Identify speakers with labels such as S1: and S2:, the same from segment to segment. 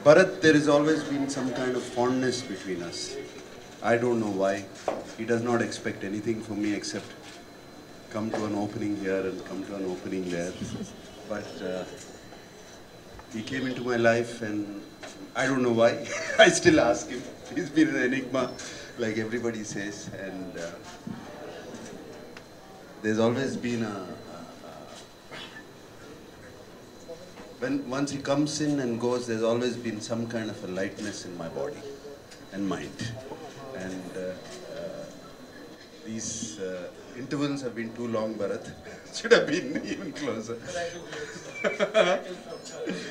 S1: Bharat, there has always been some kind of fondness between us. I don't know why. He does not expect anything from me except come to an opening here and come to an opening there. But he came into my life and I don't know why. I still ask him. He's been an enigma, like everybody says. And there's always been once he comes in and goes, there's always been some kind of a lightness in my body and mind. And these intervals have been too long, Bharat. Should have been even closer.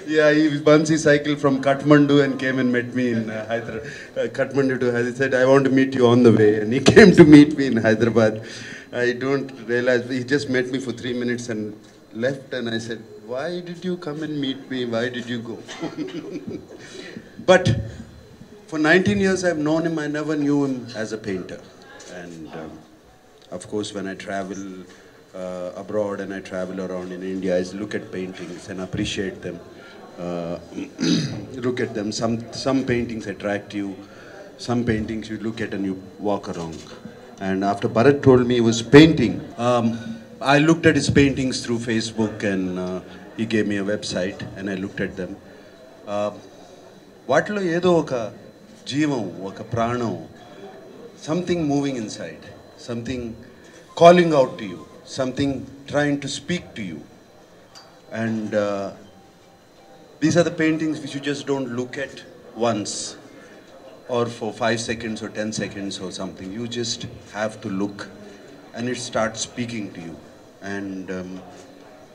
S1: Yeah, once he cycled from Kathmandu and came and met me in Kathmandu to Hyderabad. He said, I want to meet you on the way. And he came to meet me in Hyderabad. I don't realize, he just met me for 3 minutes and left, and I said, why did you come and meet me? Why did you go? But for 19 years I've known him, I never knew him as a painter. And of course when I travel abroad and I travel around in India, I look at paintings and appreciate them. Look at them. Some paintings attract you, some paintings you look at and you walk around. And after Bharat told me he was painting, I looked at his paintings through Facebook and he gave me a website and I looked at them. Vaatlo edo oka jeevam, oka pranam, something moving inside, something calling out to you, something trying to speak to you. And these are the paintings which you just don't look at once or for 5 seconds or 10 seconds or something. You just have to look and it starts speaking to you. And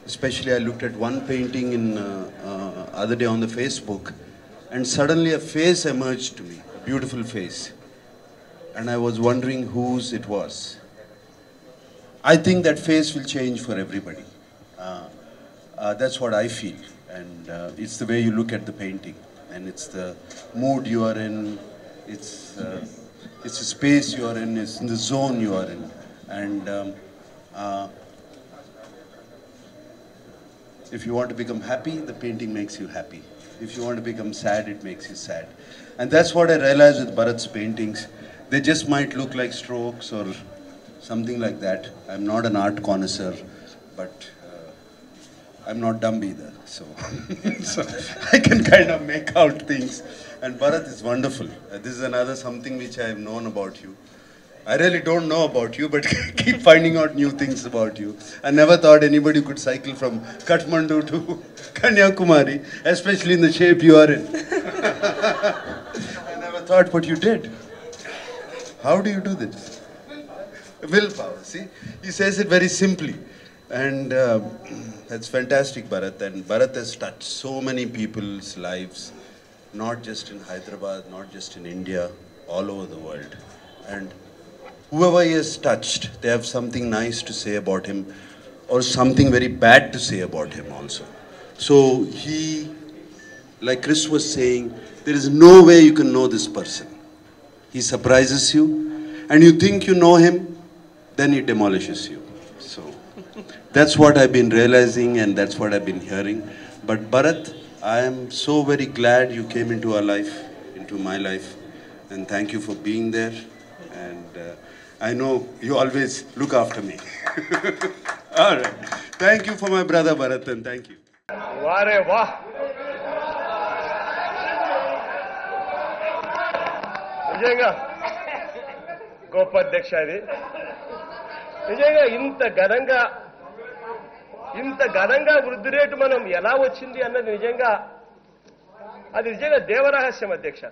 S1: especially I looked at one painting in other day on the Facebook, and suddenly a face emerged to me, a beautiful face. And I was wondering whose it was. I think that face will change for everybody. That's what I feel. And it's the way you look at the painting. And it's the mood you are in. It's the space you are in. It's in the zone you are in. And if you want to become happy, the painting makes you happy. If you want to become sad, it makes you sad. And that's what I realized with Bharat's paintings. They just might look like strokes or something like that. I'm not an art connoisseur, but I'm not dumb either. So, so I can kind of make out things. And Bharat is wonderful. This is another something which I have known about you. I really don't know about you, but keep finding out new things about you. I never thought anybody could cycle from Kathmandu to Kanyakumari, especially in the shape you are in. I never thought, but you did. How do you do this? Willpower, see? He says it very simply. And that's fantastic, Bharat. And Bharat has touched so many people's lives, not just in Hyderabad, not just in India, all over the world. And whoever he has touched, they have something nice to say about him or something very bad to say about him also. So he, like Chris was saying, there is no way you can know this person. He surprises you and you think you know him, then he demolishes you. So that's what I've been realizing and that's what I've been hearing. But Bharat, I am so very glad you came into our life, into my life, and thank you for being there. And I know you always look after me. All right. Thank you for my brother Bharat, and thank you.
S2: Ware wah. నిజంగా గొప్ప అధ్యక్ష అది. నిజంగా ఇంత ఘనంగా వృద్ధి rate మనం ఎలా వచ్చింది అన్నది నిజంగా దేవరహస్యం అధ్యక్ష.